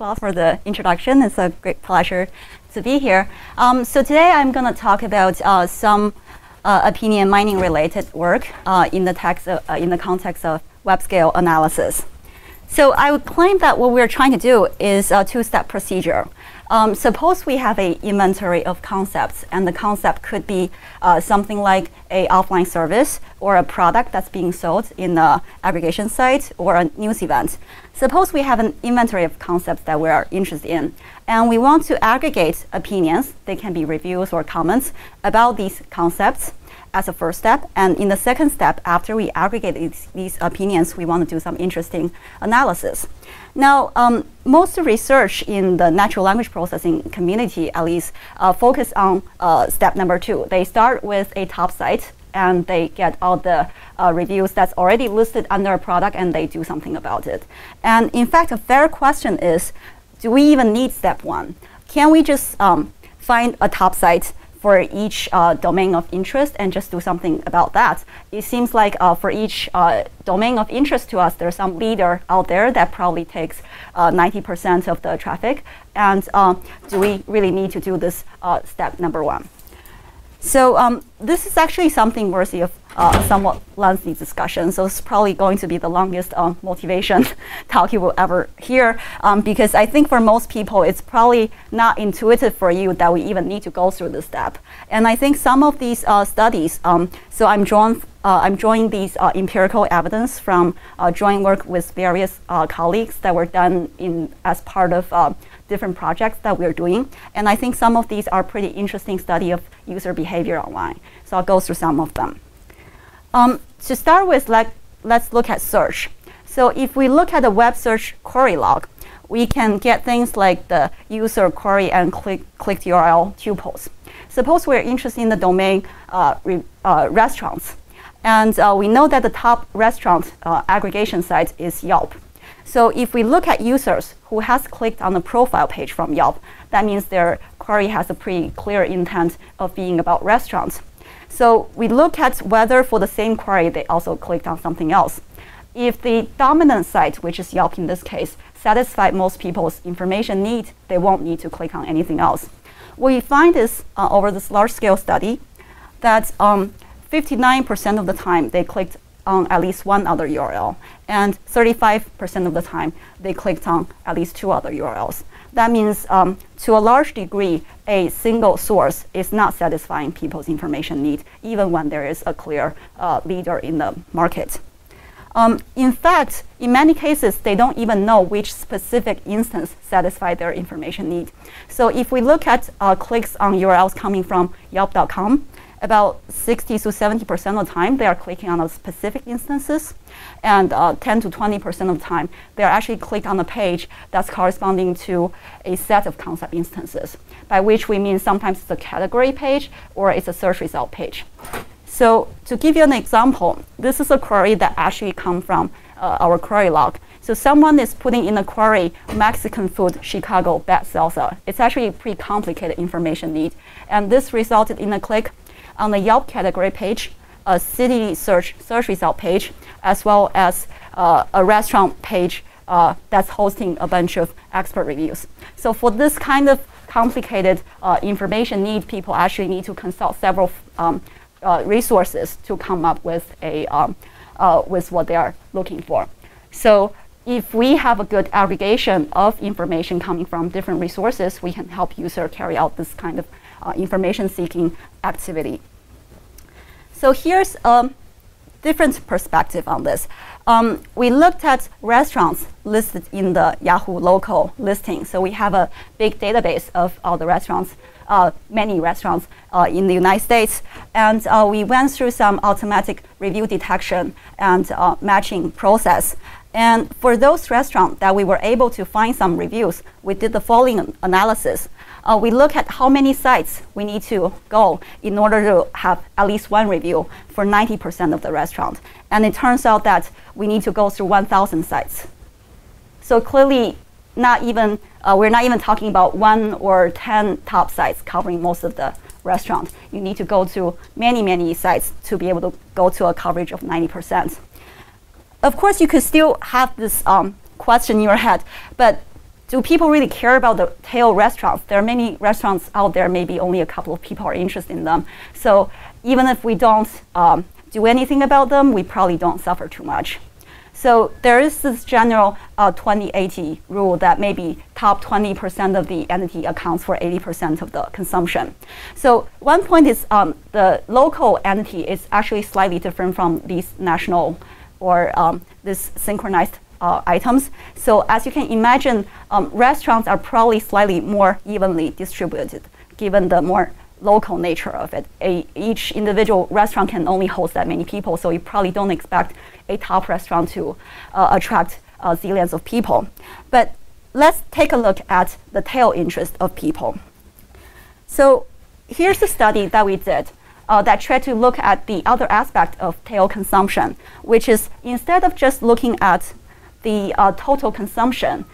Claus, for the introduction. It's a great pleasure to be here. So today I'm going to talk about some opinion mining related work in the context of web-scale analysis. So I would claim that what we're trying to do is a two-step procedure. Suppose we have an inventory of concepts, and the concept could be something like an offline service or a product that's being sold in an aggregation site or a news event. Suppose we have an inventory of concepts that we are interested in, and we want to aggregate opinions, they can be reviews or comments, about these concepts as a first step. And in the second step, after we aggregate these opinions, we want to do some interesting analysis. Now, most research in the natural language processing community, at least, focus on step number 2. They start with a top site, and they get all the reviews that's already listed under a product, and they do something about it. And in fact, a fair question is, do we even need step 1? Can we just find a top site for each domain of interest and just do something about that? It seems like for each domain of interest to us, there's some leader out there that probably takes 90% of the traffic. And do we really need to do this step number 1? So this is actually something worthy of somewhat lengthy discussion. So it's probably going to be the longest motivation talk you will ever hear, because I think for most people, it's probably not intuitive for you that we even need to go through this step. And I think some of these studies, so I'm drawing these empirical evidence from joint work with various colleagues that were done as part of different projects that we're doing. And I think some of these are pretty interesting study of user behavior online. So I'll go through some of them. To start with, let's look at search. So if we look at the web search query log, we can get things like the user query and clicked URL tuples. Suppose we're interested in the domain restaurants. And we know that the top restaurant aggregation site is Yelp. So if we look at users who has clicked on the profile page from Yelp, that means their query has a pretty clear intent of being about restaurants. So we look at whether for the same query they also clicked on something else. If the dominant site, which is Yelp in this case, satisfies most people's information need, they won't need to click on anything else. What we find is over this large-scale study that 59% of the time they clicked on at least one other URL, and 35% of the time they clicked on at least 2 other URLs. That means to a large degree, a single source is not satisfying people's information need, even when there is a clear leader in the market. In fact, in many cases, they don't even know which specific instance satisfies their information need. So if we look at clicks on URLs coming from Yelp.com, about 60 to 70% of the time, they are clicking on those specific instances. And 10 to 20% of the time, they're actually clicked on a page that's corresponding to a set of concept instances, by which we mean sometimes it's a category page or it's a search result page. So to give you an example, this is a query that actually comes from our query log. So someone is putting in a query, Mexican food, Chicago, bad salsa. It's actually a pretty complicated information need. And this resulted in a click on the Yelp category page, a city search result page, as well as a restaurant page that's hosting a bunch of expert reviews. So for this kind of complicated information need, people actually need to consult several resources to come up with with what they are looking for. So if we have a good aggregation of information coming from different resources, we can help user carry out this kind of information seeking activity. So here's a different perspective on this. We looked at restaurants listed in the Yahoo local listing. So we have a big database of all the restaurants, many restaurants in the United States. And we went through some automatic review detection and matching process. And for those restaurants that we were able to find some reviews, we did the following analysis. We look at how many sites we need to go in order to have at least one review for 90% of the restaurant. And it turns out that we need to go through 1,000 sites. So clearly, we're not even talking about 1 or 10 top sites covering most of the restaurant. You need to go to many, many sites to be able to go to a coverage of 90%. Of course, you could still have this question in your head, but do people really care about the tail restaurants? There are many restaurants out there, maybe only a couple of people are interested in them. So even if we don't do anything about them, we probably don't suffer too much. So there is this general 20-80 rule that maybe top 20% of the entity accounts for 80% of the consumption. So one point is the local entity is actually slightly different from these national or this synchronized items. So as you can imagine, restaurants are probably slightly more evenly distributed given the more local nature of it. Each individual restaurant can only host that many people, so you probably don't expect a top restaurant to attract zillions of people. But let's take a look at the tail interest of people. So here's a study that we did that tried to look at the other aspect of tail consumption, which is instead of just looking at the total consumption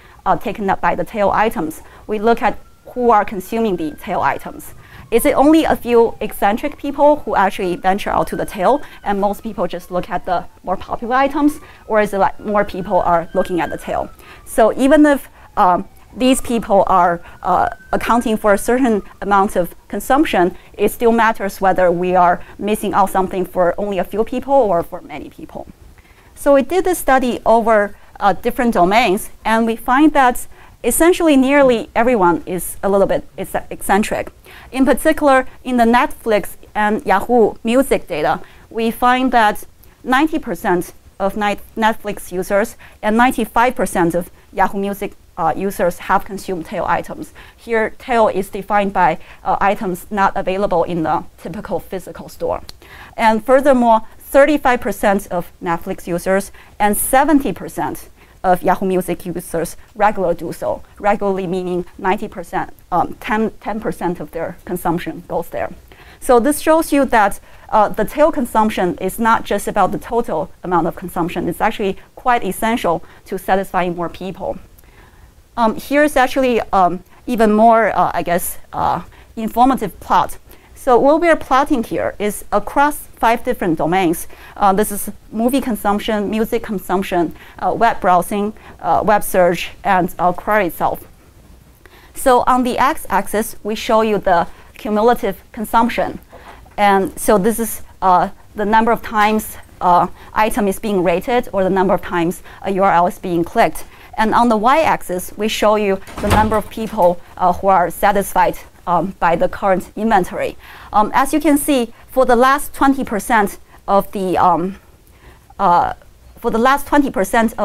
taken up by the tail items, we look at who are consuming the tail items. Is it only a few eccentric people who actually venture out to the tail, and most people just look at the more popular items, or is it like more people are looking at the tail? So even if these people are accounting for a certain amount of consumption, it still matters whether we are missing out something for only a few people or for many people. So we did this study over different domains, and we find that essentially nearly everyone is a little bit eccentric. In particular, in the Netflix and Yahoo music data, we find that 90% of Netflix users and 95% of Yahoo music users have consumed tail items. Here, tail is defined by items not available in the typical physical store. And furthermore, 35% of Netflix users and 70% of Yahoo Music users regularly do so. Regularly meaning 90%, 10% of their consumption goes there. So this shows you that the tail consumption is not just about the total amount of consumption. It's actually quite essential to satisfying more people. Here's actually even more, I guess, informative plot. So what we're plotting here is across 5 different domains. This is movie consumption, music consumption, web browsing, web search, and query itself. So on the x-axis, we show you the cumulative consumption. And so this is the number of times item is being rated or the number of times a URL is being clicked. And on the y-axis, we show you the number of people who are satisfied by the current inventory. As you can see, for the last 20% of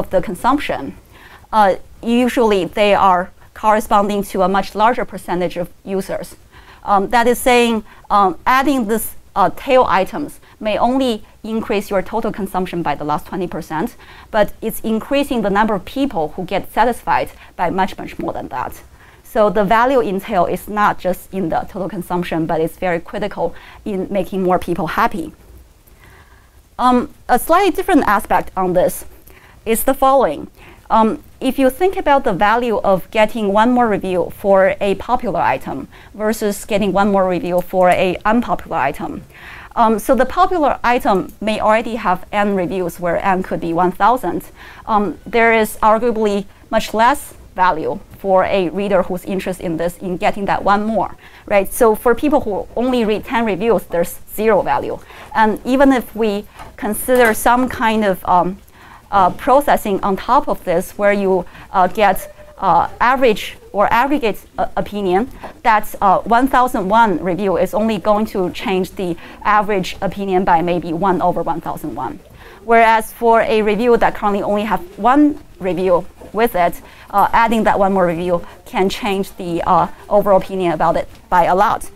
the consumption, usually they are corresponding to a much larger percentage of users. That is saying, adding this tail items may only increase your total consumption by the last 20%, but it's increasing the number of people who get satisfied by much, much more than that. So the value in tail is not just in the total consumption, but it's very critical in making more people happy. A slightly different aspect on this is the following. If you think about the value of getting one more review for a popular item versus getting one more review for an unpopular item. So the popular item may already have n reviews where n could be 1,000. There is arguably much less value for a reader who's interested in this in getting that one more, right? So for people who only read 10 reviews, there's 0 value. And even if we consider some kind of processing on top of this where you get average or aggregate opinion, that's 1001 review is only going to change the average opinion by maybe 1 over 1001. Whereas for a review that currently only have 1 review with it, adding that 1 more review can change the overall opinion about it by a lot.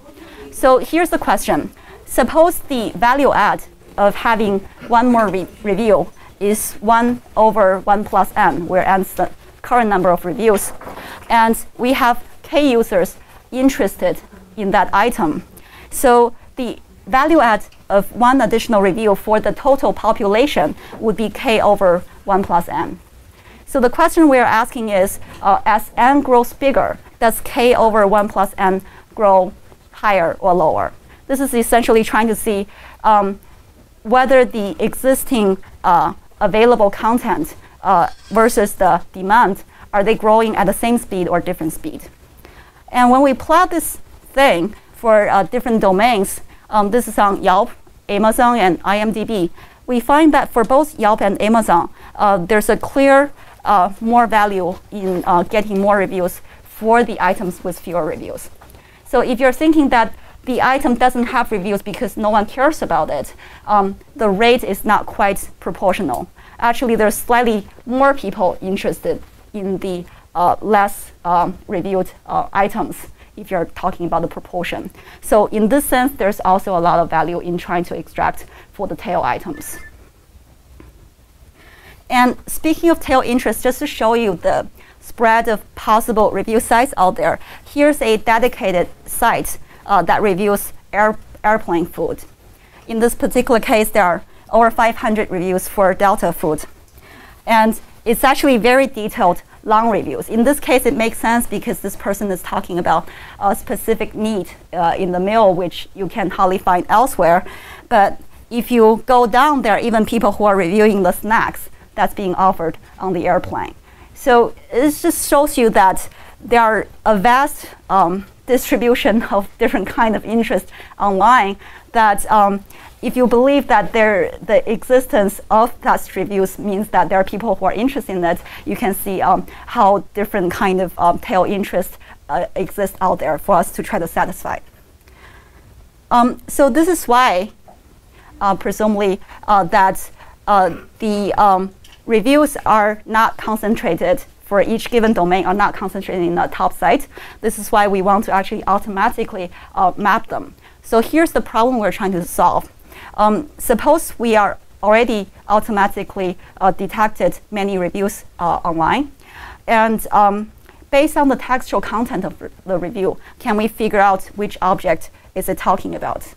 So here's the question. Suppose the value add of having 1 more review is 1 over 1 plus n, where n is the current number of reviews. And we have k users interested in that item. So the value add of 1 additional review for the total population would be k over 1 plus n. So the question we are asking is, as n grows bigger, does k over 1 plus n grow higher or lower? This is essentially trying to see whether the existing available content versus the demand are they growing at the same speed or different speed? And when we plot this thing for different domains, this is on Yelp, Amazon, and IMDb, we find that for both Yelp and Amazon, there's a clear more value in getting more reviews for the items with fewer reviews. So if you're thinking that the item doesn't have reviews because no one cares about it, the rate is not quite proportional. Actually, there's slightly more people interested in the less reviewed items if you're talking about the proportion. So in this sense, there's also a lot of value in trying to extract for the tail items. And speaking of tail interest, just to show you the spread of possible review sites out there, here's a dedicated site that reviews airplane food. In this particular case, there are over 500 reviews for Delta food. And it's actually very detailed, long reviews. In this case, it makes sense because this person is talking about a specific need in the meal, which you can hardly find elsewhere. But if you go down, there are even people who are reviewing the snacks that's being offered on the airplane. So it just shows you that there are a vast distribution of different kind of interest online that if you believe that the existence of such reviews means that there are people who are interested in it, you can see how different kind of tail interest exist out there for us to try to satisfy. So this is why, presumably, that the reviews are not concentrated for each given domain, are not concentrated in the top site. This is why we want to actually automatically map them. So here's the problem we're trying to solve. Suppose we are already automatically detected many reviews online. And based on the textual content of the review, can we figure out which object is it talking about?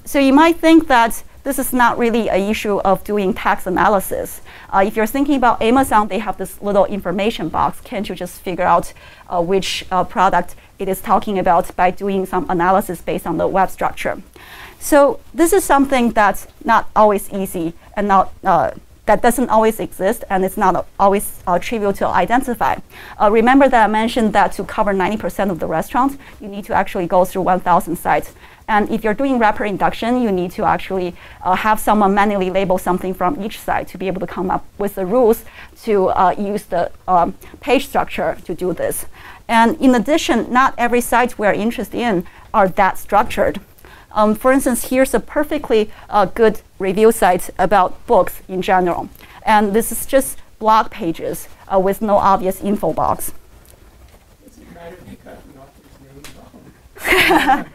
So you might think that this is not really an issue of doing text analysis. If you're thinking about Amazon, they have this little information box. Can't you just figure out which product it is talking about by doing some analysis based on the web structure? So this is something that's not always easy and not that doesn't always exist, and it's not always trivial to identify. Remember that I mentioned that to cover 90% of the restaurants, you need to actually go through 1,000 sites. And if you're doing wrapper induction, you need to actually have someone manually label something from each site to be able to come up with the rules to use the page structure to do this. And in addition, not every site we're interested in are that structured. For instance, here's a perfectly good review site about books in general. And this is just blog pages with no obvious info box. Does it matter if you cut the author's name off?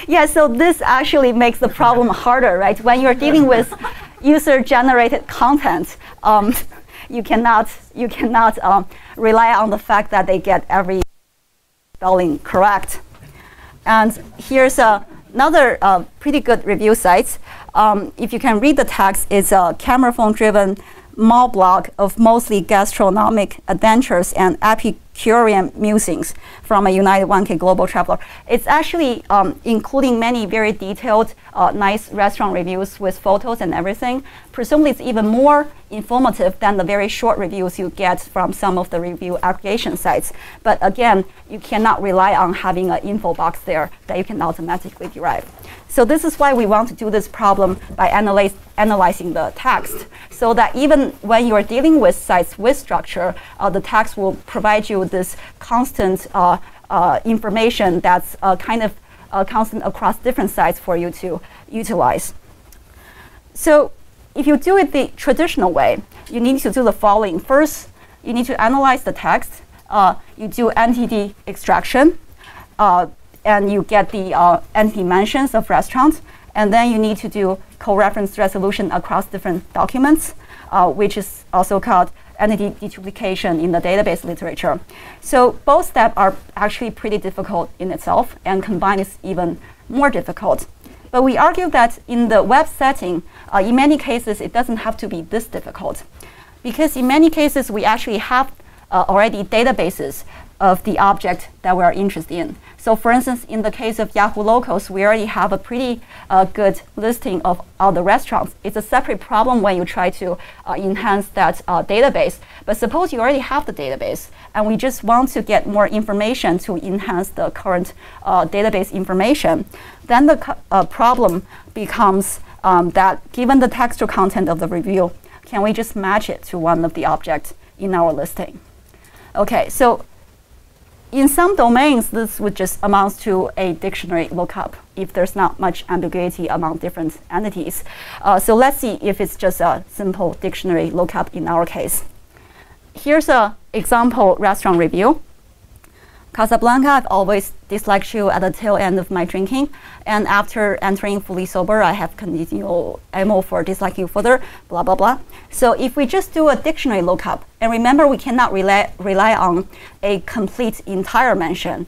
Yeah, so this actually makes the problem harder, right? When you're dealing with user-generated content, you cannot rely on the fact that they get every spelling correct. And here's another pretty good review site. If you can read the text, it's a camera phone-driven mall blog of mostly gastronomic adventures and Epicurean musings from a United 1K global traveler. It's actually including many very detailed, nice restaurant reviews with photos and everything. Presumably it's even more informative than the very short reviews you get from some of the review aggregation sites. But again, you cannot rely on having an info box there that you can automatically derive. So this is why we want to do this problem by analyzing the text, so that even when you're dealing with sites with structure, the text will provide you this constant information that's kind of constant across different sites for you to utilize. So if you do it the traditional way, you need to do the following. First, you need to analyze the text. You do entity extraction. And you get the entity mentions of restaurants. And then you need to do co-reference resolution across different documents, which is also called entity deduplication in the database literature. So both steps are actually pretty difficult in itself, and combined is even more difficult. But we argue that in the web setting, in many cases, it doesn't have to be this difficult. Because in many cases, we actually have already databases of the object that we are interested in. So for instance, in the case of Yahoo Locals, we already have a pretty good listing of all the restaurants. It's a separate problem when you try to enhance that database. But suppose you already have the database, and we just want to get more information to enhance the current database information. Then the problem becomes that given the textual content of the review, can we just match it to one of the objects in our listing? Okay, so in some domains, this would just amount to a dictionary lookup if there's not much ambiguity among different entities. So let's see if it's just a simple dictionary lookup in our case. Here's an example restaurant review. Casablanca, I've always disliked you at the tail end of my drinking. And after entering fully sober, I have continual ammo for disliking you further, blah, blah, blah. So if we just do a dictionary lookup, and remember, we cannot rely on a complete entire mention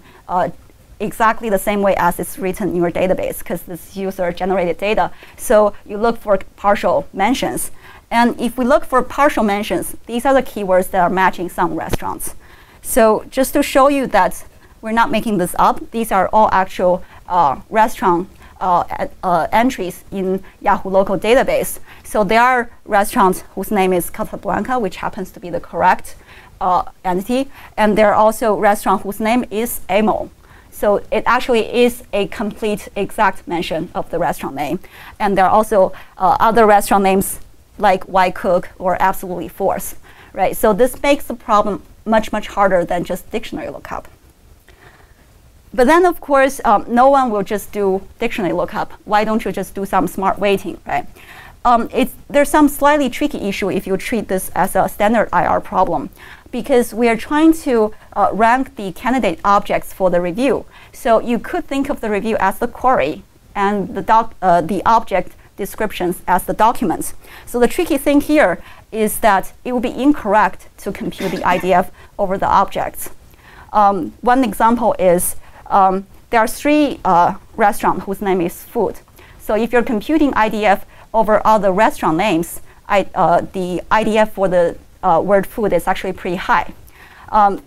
exactly the same way as it's written in your database, because this is user-generated data. So you look for partial mentions. And if we look for partial mentions, these are the keywords that are matching some restaurants. So just to show you that we're not making this up, these are all actual restaurant entries in Yahoo local database. So there are restaurants whose name is Casablanca, which happens to be the correct entity. And there are also restaurants whose name is Amo. So it actually is a complete exact mention of the restaurant name. And there are also other restaurant names like Why Cook or Absolutely Force, right? So this makes the problem much, much harder than just dictionary lookup. But then, of course, no one will just do dictionary lookup. Why don't you just do some smart weighting, right? There's some slightly tricky issue if you treat this as a standard IR problem, because we are trying to rank the candidate objects for the review. So you could think of the review as the query and the object descriptions as the documents. So the tricky thing here is that it would be incorrect to compute the IDF over the objects. One example is there are 3 restaurants whose name is Food. So if you're computing IDF over all the restaurant names, the IDF for the word food is actually pretty high.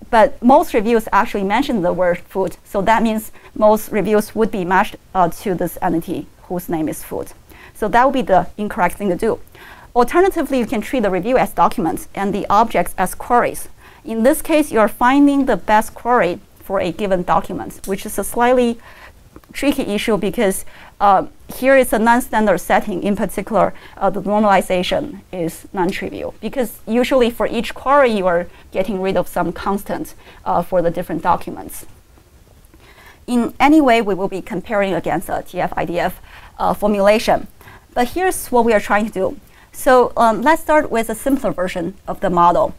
But most reviews actually mention the word food. So that means most reviews would be matched to this entity whose name is Food. So that would be the incorrect thing to do. Alternatively, you can treat the review as documents and the objects as queries. In this case, you're finding the best query for a given document, which is a slightly tricky issue because here is a non-standard setting. In particular, the normalization is non-trivial because usually for each query, you are getting rid of some constant for the different documents. In any way, we will be comparing against a TF-IDF formulation. But here's what we are trying to do. So let's start with a simpler version of the model.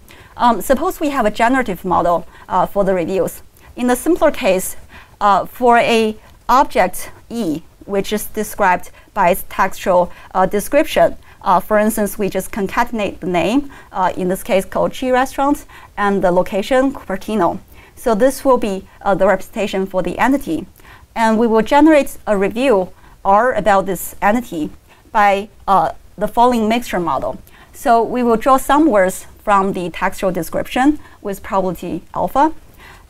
Suppose we have a generative model for the reviews. In the simpler case, for a object E, which is described by its textual description, for instance, we just concatenate the name, in this case called G Restaurant, and the location, Cupertino. So this will be the representation for the entity. And we will generate a review R about this entity by the following mixture model. So we will draw some words from the textual description with probability alpha.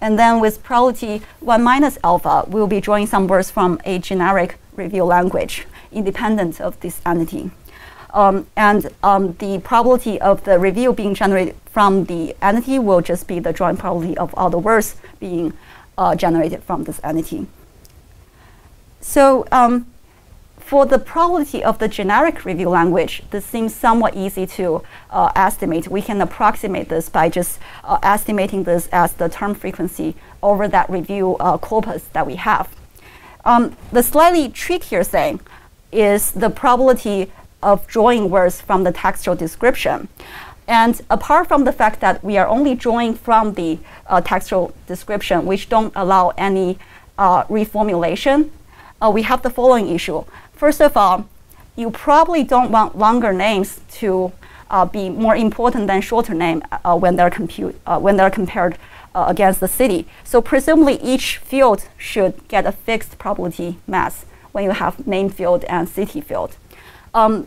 And then with probability 1 minus alpha, we'll be drawing some words from a generic review language independent of this entity. The probability of the review being generated from the entity will just be the drawing probability of all the words being generated from this entity. So for the probability of the generic review language, this seems somewhat easy to estimate. We can approximate this by just estimating this as the term frequency over that review corpus that we have. The slightly trickier thing is the probability of drawing words from the textual description. And apart from the fact that we are only drawing from the textual description, which don't allow any reformulation, we have the following issue. First of all, you probably don't want longer names to be more important than shorter names when they're compared against the city. So presumably each field should get a fixed probability mass when you have name field and city field.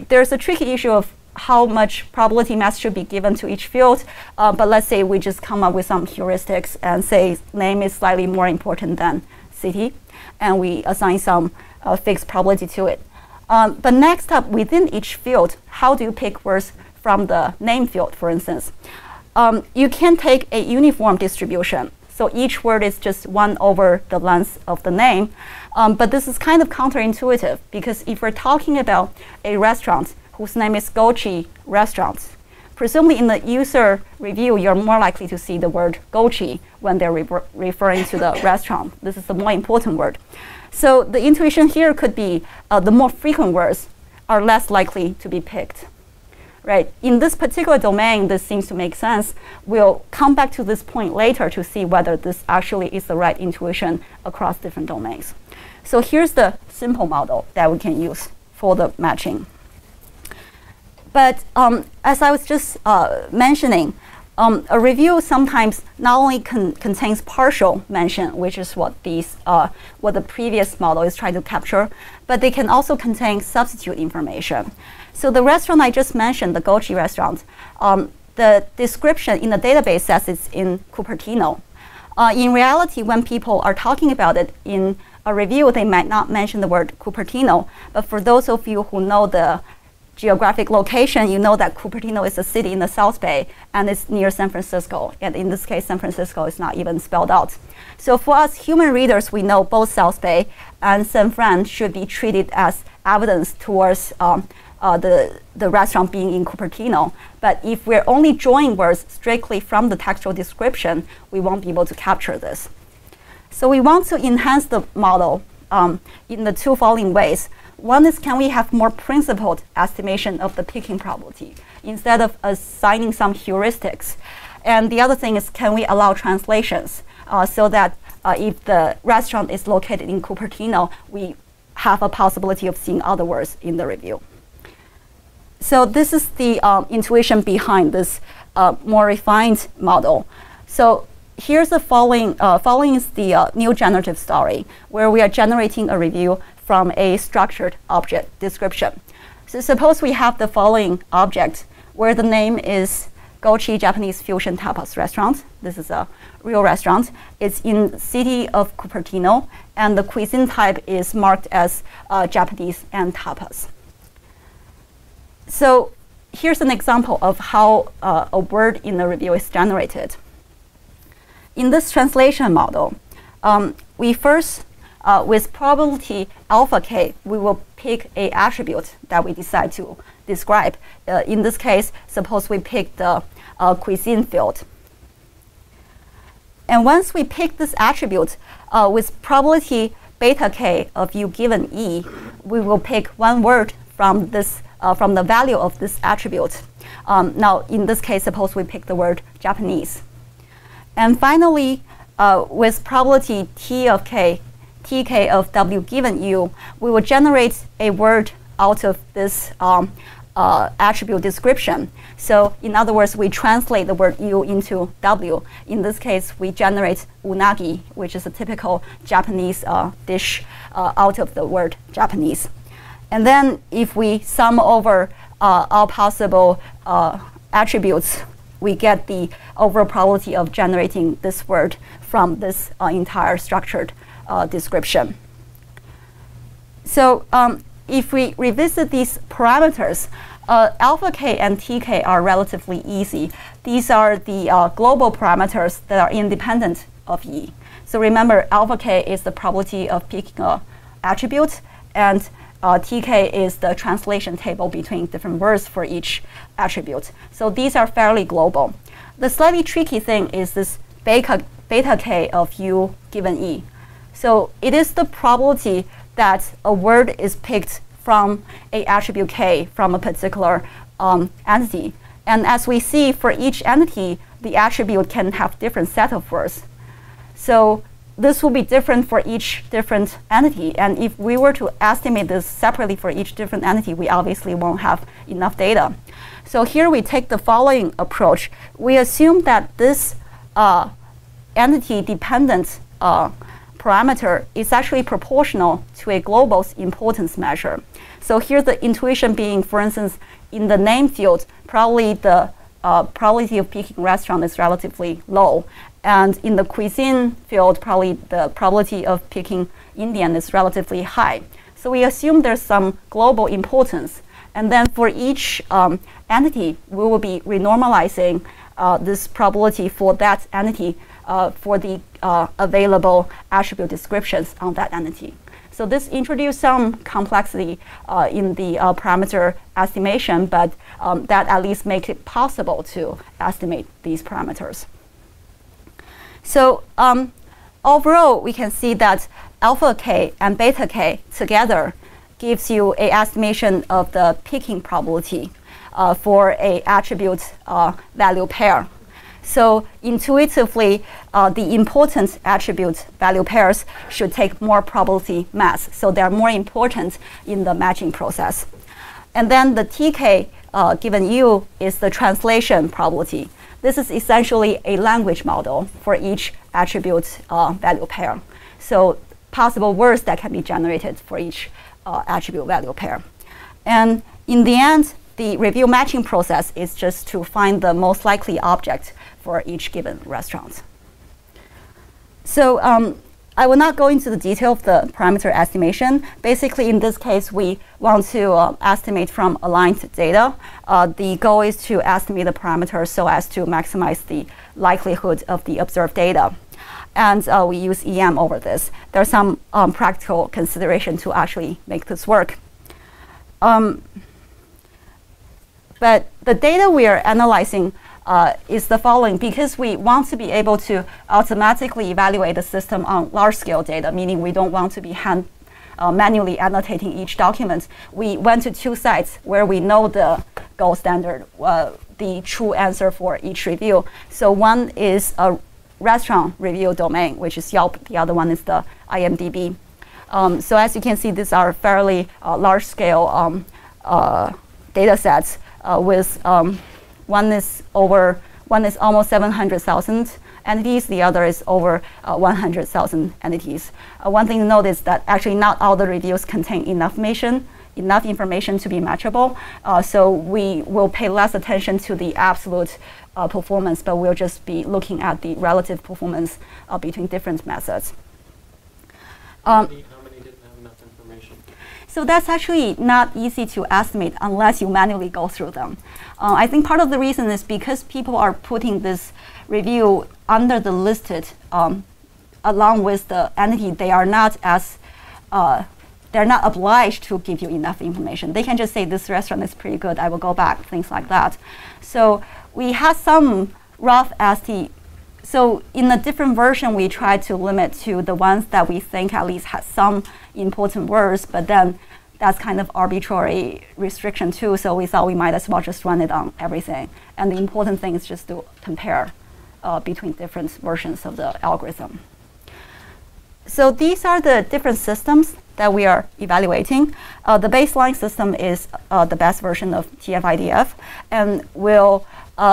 There's a tricky issue of how much probability mass should be given to each field, but let's say we just come up with some heuristics and say name is slightly more important than city, and we assign some fixed probability to it. But next up, within each field, how do you pick words from the name field, for instance? You can take a uniform distribution. So each word is just 1 over the length of the name. But this is kind of counterintuitive, because if we're talking about a restaurant whose name is Gochi Restaurant, presumably in the user review, you're more likely to see the word Gochi when they're referring to the restaurant. This is the more important word. So the intuition here could be the more frequent words are less likely to be picked. Right? In this particular domain, this seems to make sense. We'll come back to this point later to see whether this actually is the right intuition across different domains. So here's the simple model that we can use for the matching. But as I was just mentioning, a review sometimes not only contains partial mention, which is what what the previous model is trying to capture, but they can also contain substitute information. So the restaurant I just mentioned, the Gochi restaurant, the description in the database says it's in Cupertino. In reality, when people are talking about it in a review, they might not mention the word Cupertino. But for those of you who know the geographic location, you know that Cupertino is a city in the South Bay, and it's near San Francisco. And in this case, San Francisco is not even spelled out. So for us human readers, we know both South Bay and San Fran should be treated as evidence towards the restaurant being in Cupertino. But if we're only drawing words strictly from the textual description, we won't be able to capture this. So we want to enhance the model in the 2 following ways. One is, can we have more principled estimation of the picking probability instead of assigning some heuristics? And the other thing is, can we allow translations so that if the restaurant is located in Cupertino, we have a possibility of seeing other words in the review. So this is the intuition behind this more refined model. So here's the following. Following is the new generative story, where we are generating a review from a structured object description. So suppose we have the following object, where the name is Gochi Japanese Fusion Tapas Restaurant. This is a real restaurant. It's in city of Cupertino, and the cuisine type is marked as Japanese and tapas. So here's an example of how a word in the review is generated. In this translation model, we first, with probability alpha k, we will pick an attribute that we decide to describe. In this case, suppose we pick the cuisine field. And once we pick this attribute, with probability beta k of u given e, we will pick 1 word from this from the value of this attribute. Now, in this case, suppose we pick the word Japanese. And finally, with probability tk of w given u, we will generate a word out of this attribute description. So in other words, we translate the word u into w. In this case, we generate unagi, which is a typical Japanese dish out of the word Japanese. And then if we sum over all possible attributes, we get the overall probability of generating this word from this entire structured description. So if we revisit these parameters, alpha k and tk are relatively easy. These are the global parameters that are independent of e. So remember, alpha k is the probability of picking an attribute, and tk is the translation table between different words for each attribute. So these are fairly global. The slightly tricky thing is this beta k of u given e. So it is the probability that a word is picked from an attribute k from a particular entity. And as we see, for each entity, the attribute can have different set of words. So this will be different for each different entity. And if we were to estimate this separately for each different entity, we obviously won't have enough data. So here we take the following approach. We assume that this entity-dependent parameter is actually proportional to a global importance measure. So here the intuition being, for instance, in the name field, probably the probability of picking restaurant is relatively low. And in the cuisine field, probably the probability of picking Indian is relatively high. So we assume there's some global importance. And then for each entity, we will be renormalizing this probability for that entity for the available attribute descriptions on that entity. So this introduced some complexity in the parameter estimation, but that at least makes it possible to estimate these parameters. So overall, we can see that alpha k and beta k together gives you an estimation of the picking probability for a attribute value pair. So intuitively, the important attribute value pairs should take more probability mass. So they're more important in the matching process. And then the tk given u is the translation probability. This is essentially a language model for each attribute value pair. So possible words that can be generated for each attribute value pair. And in the end, the review matching process is just to find the most likely object for each given restaurant. So I will not go into the detail of the parameter estimation. Basically, in this case, we want to estimate from aligned data. The goal is to estimate the parameters so as to maximize the likelihood of the observed data. And we use EM over this. There's some practical consideration to actually make this work. But the data we are analyzing is the following. Because we want to be able to automatically evaluate the system on large-scale data, meaning we don't want to be manually annotating each document, we went to two sites where we know the gold standard, the true answer for each review. So one is a restaurant review domain, which is Yelp. The other one is the IMDb. So as you can see, these are fairly large-scale data sets with one is almost 700,000 entities, the other is over 100,000 entities. One thing to note is that actually not all the reviews contain enough information to be matchable. So we will pay less attention to the absolute performance, but we'll just be looking at the relative performance between different methods. How many didn't have enough information? So that's actually not easy to estimate unless you manually go through them. I think part of the reason is because people are putting this review under the listed along with the entity. They are not as they're not obliged to give you enough information. They can just say this restaurant is pretty good, I will go back, things like that. So we had some rough estimate. So in a different version, we tried to limit to the ones that we think at least had some important words, but then that's kind of arbitrary restriction too. So we thought we might as well just run it on everything. And the important thing is just to compare between different versions of the algorithm. So these are the different systems that we are evaluating. The baseline system is the best version of TF-IDF, and we'll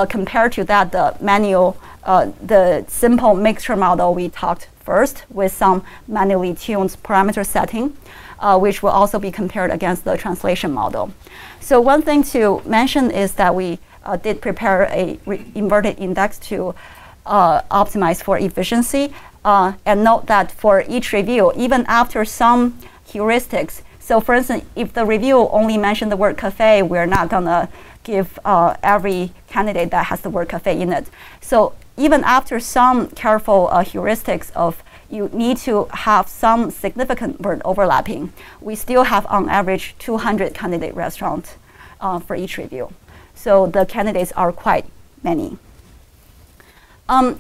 compare to that the manual, the simple mixture model we talked first with some manually tuned parameter setting, which will also be compared against the translation model. So one thing to mention is that we did prepare a inverted index to optimize for efficiency. And note that for each review, even after some heuristics, so for instance, if the review only mentioned the word cafe, we're not gonna give every candidate that has the word cafe in it. So even after some careful heuristics of you need to have some significant word overlapping, we still have on average 200 candidate restaurants for each review. So the candidates are quite many.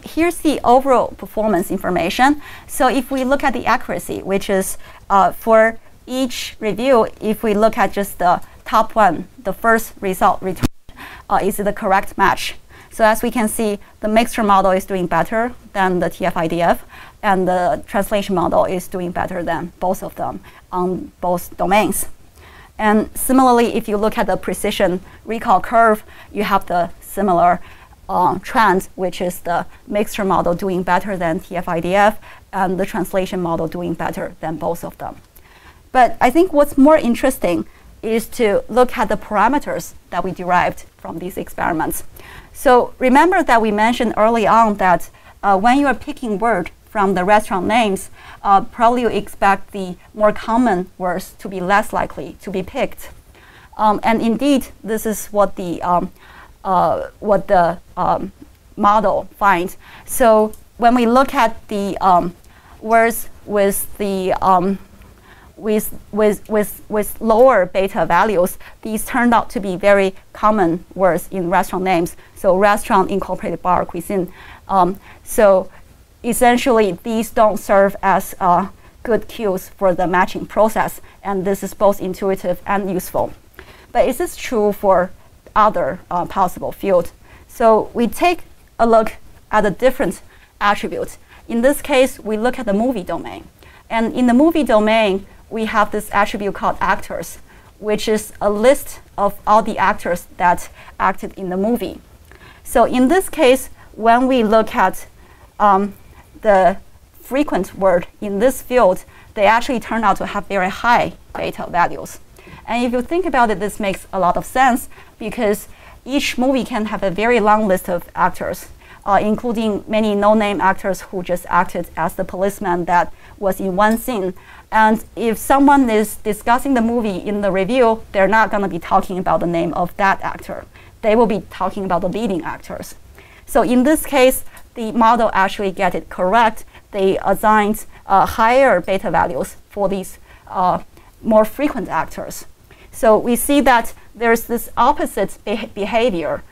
Here's the overall performance information. So if we look at the accuracy, which is for each review, if we look at just the top one, the first result returned, is it the correct match? So as we can see, the mixture model is doing better than the TF-IDF, and the translation model is doing better than both of them on both domains. And similarly, if you look at the precision recall curve, you have the similar trend, which is the mixture model doing better than TF-IDF, and the translation model doing better than both of them. But I think what's more interesting is to look at the parameters that we derived from these experiments. So remember that we mentioned early on that when you are picking word from the restaurant names, probably you expect the more common words to be less likely to be picked. And indeed, this is what the model finds. So when we look at the words with the with lower beta values, these turned out to be very common words in restaurant names. So restaurant, incorporated bar, cuisine. So essentially, these don't serve as good cues for the matching process, and this is both intuitive and useful. But is this true for other possible fields? So we take a look at a different attribute. In this case, we look at the movie domain. And in the movie domain, we have this attribute called actors, which is a list of all the actors that acted in the movie. So in this case, when we look at the frequent word in this field, they actually turn out to have very high beta values. And if you think about it, this makes a lot of sense because each movie can have a very long list of actors, including many no-name actors who just acted as the policeman that was in one scene. And if someone is discussing the movie in the review, they're not going to be talking about the name of that actor. They will be talking about the leading actors. So in this case, the model actually get it correct. They assigned higher beta values for these more frequent actors. So we see that there's this opposite behavior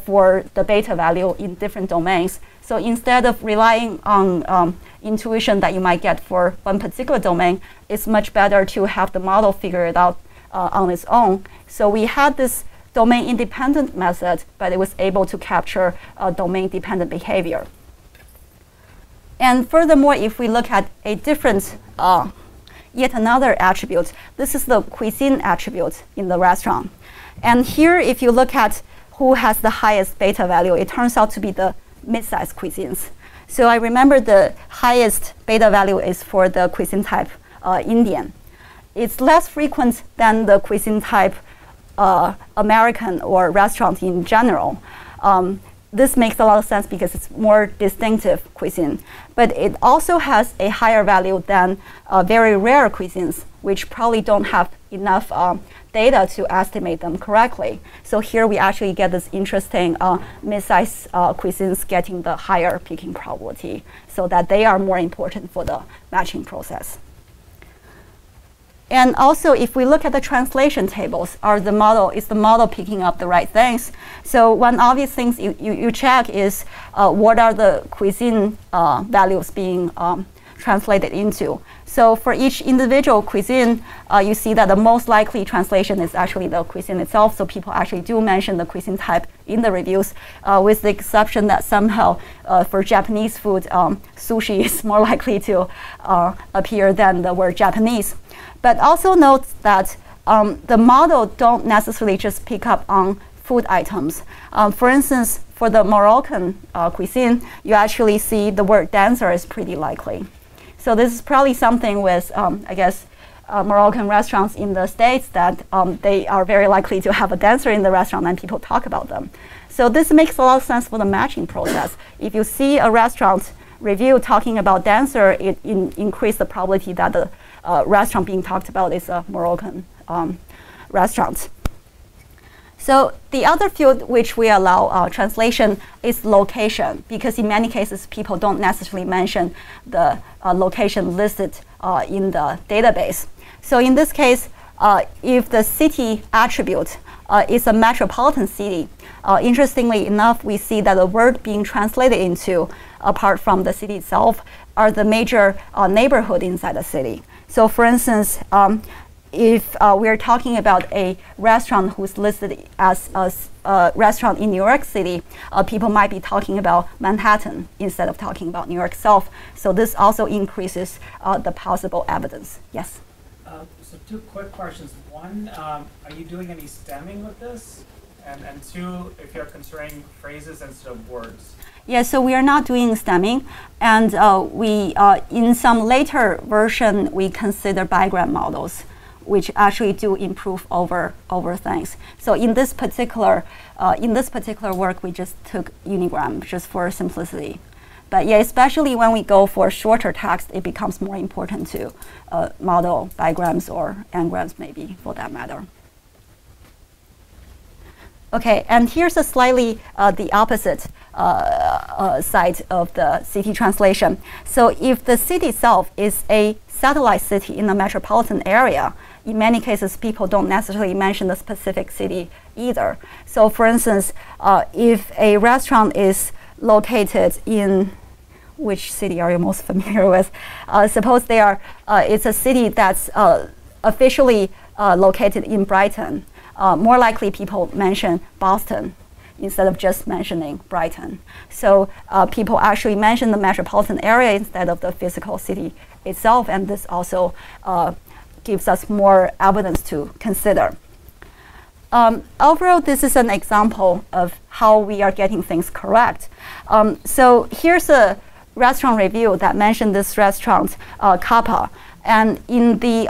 for the beta value in different domains. So instead of relying on intuition that you might get for one particular domain, it's much better to have the model figure it out on its own. So we had this domain-independent method, but it was able to capture domain-dependent behavior. And furthermore, if we look at a different, yet another attribute, this is the cuisine attribute in the restaurant. And here, if you look at who has the highest beta value, it turns out to be the mid-sized cuisines. So I remember the highest beta value is for the cuisine type Indian. It's less frequent than the cuisine type American or restaurant in general. This makes a lot of sense because it's more distinctive cuisine. But it also has a higher value than very rare cuisines, which probably don't have enough data to estimate them correctly. So here we actually get this interesting mid-sized cuisines getting the higher picking probability, so that they are more important for the matching process. And also, if we look at the translation tables, is the model picking up the right things? So one obvious thing you check is what are the cuisine values being translated into. So for each individual cuisine, you see that the most likely translation is actually the cuisine itself. So people actually do mention the cuisine type in the reviews, with the exception that somehow for Japanese food, sushi is more likely to appear than the word Japanese. But also note that the model don't necessarily just pick up on food items. For instance, for the Moroccan cuisine, you actually see the word dancer is pretty likely. So this is probably something with, I guess, Moroccan restaurants in the States that they are very likely to have a dancer in the restaurant and people talk about them. So this makes a lot of sense for the matching process. If you see a restaurant review talking about dancer, it increases the probability that the restaurant being talked about is a Moroccan restaurant. So the other field which we allow translation is location, because in many cases people don't necessarily mention the location listed in the database. So in this case, if the city attribute is a metropolitan city, interestingly enough, we see that the word being translated into, apart from the city itself, are the major neighborhood inside the city. So for instance, if we're talking about a restaurant who's listed as a restaurant in New York City, people might be talking about Manhattan instead of talking about New York itself. So this also increases the possible evidence. Yes? So two quick questions. One, are you doing any stemming with this? And two, if you're considering phrases instead of words. Yeah, so we are not doing stemming, and in some later version we consider bigram models, which actually do improve over things. So in this particular work, we just took unigram just for simplicity. But yeah, especially when we go for shorter text, it becomes more important to model bigrams or n-grams, maybe for that matter. Okay, and here's a slightly the opposite side of the city translation. So if the city itself is a satellite city in a metropolitan area, in many cases, people don't necessarily mention the specific city either. So for instance, if a restaurant is located in, which city are you most familiar with? Suppose it's a city that's officially located in Brighton. More likely people mention Boston instead of just mentioning Brighton. So people actually mention the metropolitan area instead of the physical city itself, and this also gives us more evidence to consider. Overall, this is an example of how we are getting things correct. So here's a restaurant review that mentioned this restaurant, Kappa. And in the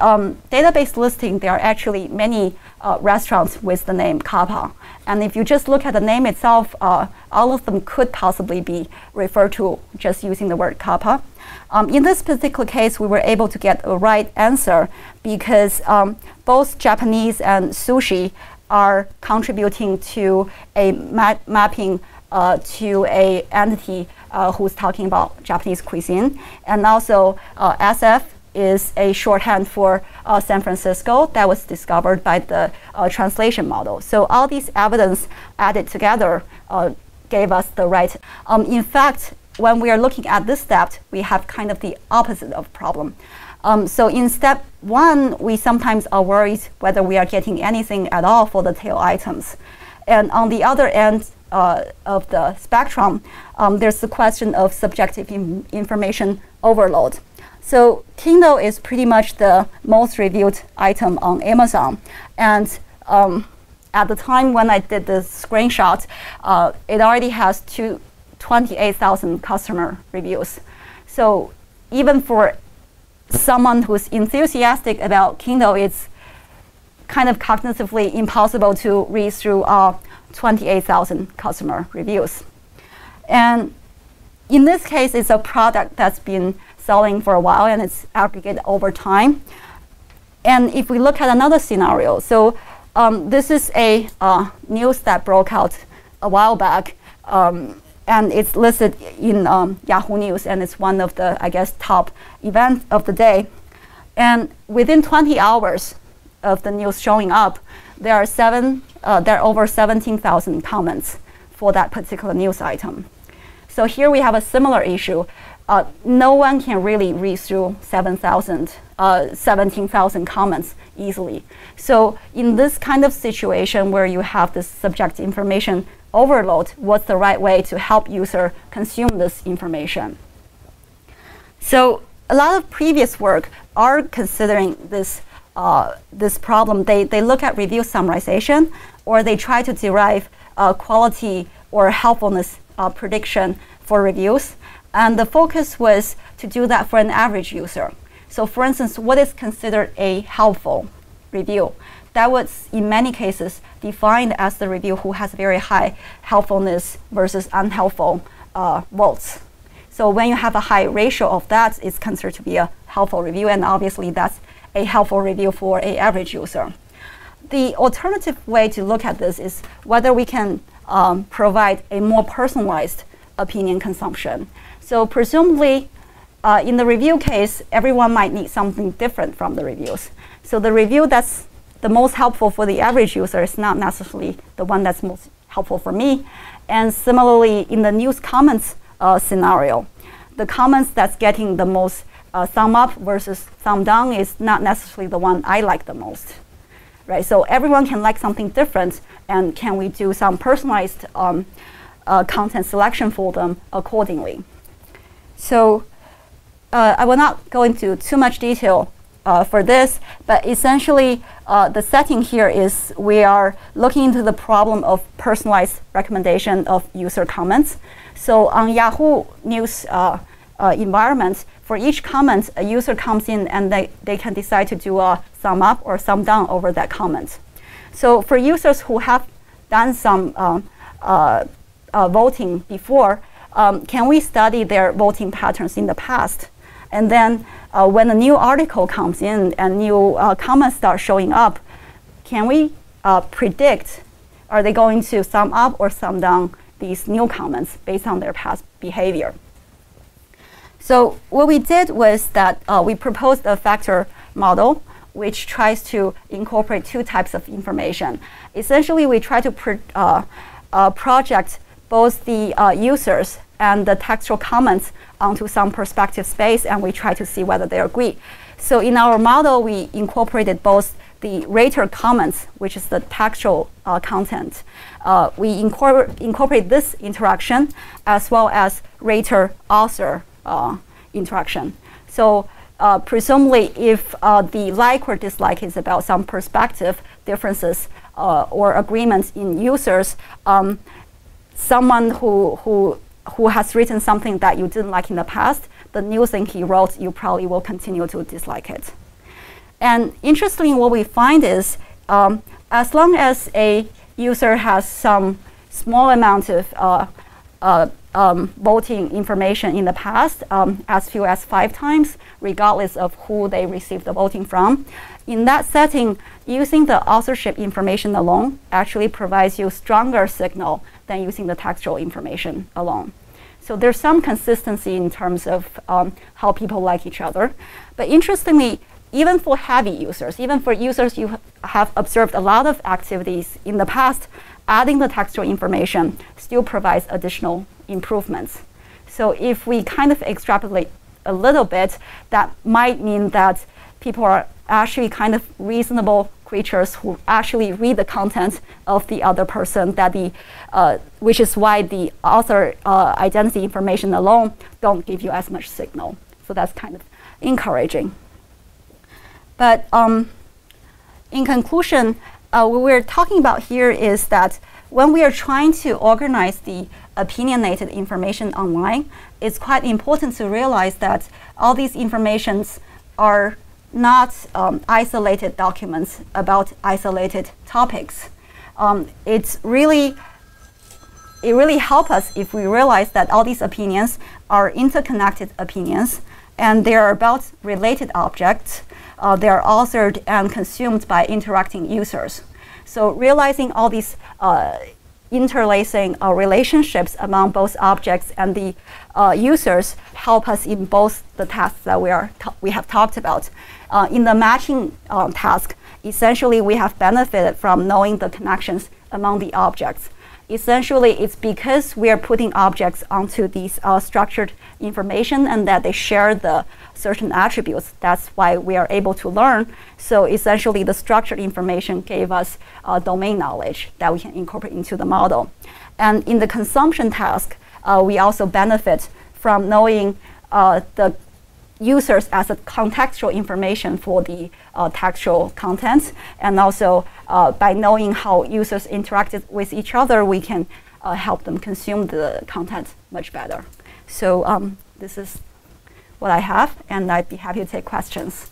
database listing, there are actually many restaurants with the name Kappa. And if you just look at the name itself, all of them could possibly be referred to just using the word Kappa. In this particular case, we were able to get a right answer because both Japanese and sushi are contributing to a mapping to a entity who's talking about Japanese cuisine. And also SF is a shorthand for San Francisco that was discovered by the translation model. So all these evidence added together gave us the right. In fact, when we are looking at this step, we have kind of the opposite of problem. So in step 1, we sometimes are worried whether we are getting anything at all for the tail items. And on the other end of the spectrum, there's the question of subjective information overload. So Kindle is pretty much the most reviewed item on Amazon. And at the time when I did the screenshot, it already has 28,000 customer reviews. So even for someone who's enthusiastic about Kindle, it's kind of cognitively impossible to read through 28,000 customer reviews. And in this case, it's a product that's been selling for a while and it's aggregated over time. And if we look at another scenario, so this is a news that broke out a while back, and it's listed in Yahoo News, and it's one of the, I guess, top events of the day. And within 20 hours of the news showing up, there are over 17,000 comments for that particular news item. So here we have a similar issue. No one can really read through 17,000 comments easily. So in this kind of situation where you have this subject information overload, what's the right way to help user consume this information? So a lot of previous work are considering this problem. They look at review summarization, or they try to derive quality or helpfulness prediction for reviews. And the focus was to do that for an average user. So for instance, what is considered a helpful review? That was, in many cases, defined as the review who has very high helpfulness versus unhelpful votes. So when you have a high ratio of that, it's considered to be a helpful review, and obviously that's a helpful review for an average user. The alternative way to look at this is whether we can provide a more personalized opinion consumption. So presumably, in the review case, everyone might need something different from the reviews. So the review that's the most helpful for the average user is not necessarily the one that's most helpful for me. And similarly, in the news comments scenario, the comments that's getting the most thumb up versus thumb down is not necessarily the one I like the most. Right? So everyone can like something different, and can we do some personalized content selection for them accordingly? So I will not go into too much detail for this, but essentially the setting here is we are looking into the problem of personalized recommendation of user comments. So on Yahoo News environment, for each comment, a user comes in and they can decide to do a thumb up or thumb down over that comment. So for users who have done some voting before, can we study their voting patterns in the past? And then when a new article comes in and new comments start showing up, can we predict, are they going to thumb up or thumb down these new comments based on their past behavior? So what we did was that we proposed a factor model which tries to incorporate two types of information. Essentially, we try to project both the users and the textual comments onto some perspective space, and we try to see whether they agree. So in our model, we incorporated both the rater comments, which is the textual content. We incorporate this interaction as well as rater author interaction. So presumably, if the like or dislike is about some perspective differences or agreements in users, someone who has written something that you didn't like in the past, the new thing he wrote, you probably will continue to dislike it. And interestingly, what we find is as long as a user has some small amount of voting information in the past, as few as 5 times, regardless of who they received the voting from. In that setting, using the authorship information alone actually provides you stronger signal than using the textual information alone. So there's some consistency in terms of how people like each other. But interestingly, even for heavy users, even for users you have observed a lot of activities in the past, adding the textual information still provides additional improvements. So if we kind of extrapolate a little bit, that might mean that people are actually kind of reasonable creatures who actually read the content of the other person, which is why the author identity information alone don't give you as much signal. So that's kind of encouraging. But in conclusion, what we're talking about here is that when we are trying to organize the opinionated information online, it's quite important to realize that all these informations are not isolated documents about isolated topics. It really helps us if we realize that all these opinions are interconnected opinions, and they are about related objects. They are authored and consumed by interacting users. So realizing all these interlacing relationships among both objects and the users help us in both the tasks that we have talked about. In the matching task, essentially we have benefited from knowing the connections among the objects. Essentially, it's because we are putting objects onto these structured information and that they share the certain attributes. That's why we are able to learn. So essentially, the structured information gave us domain knowledge that we can incorporate into the model. And in the consumption task, we also benefit from knowing the users as a contextual information for the textual content, and also by knowing how users interacted with each other, we can help them consume the content much better. So this is what I have, and I'd be happy to take questions.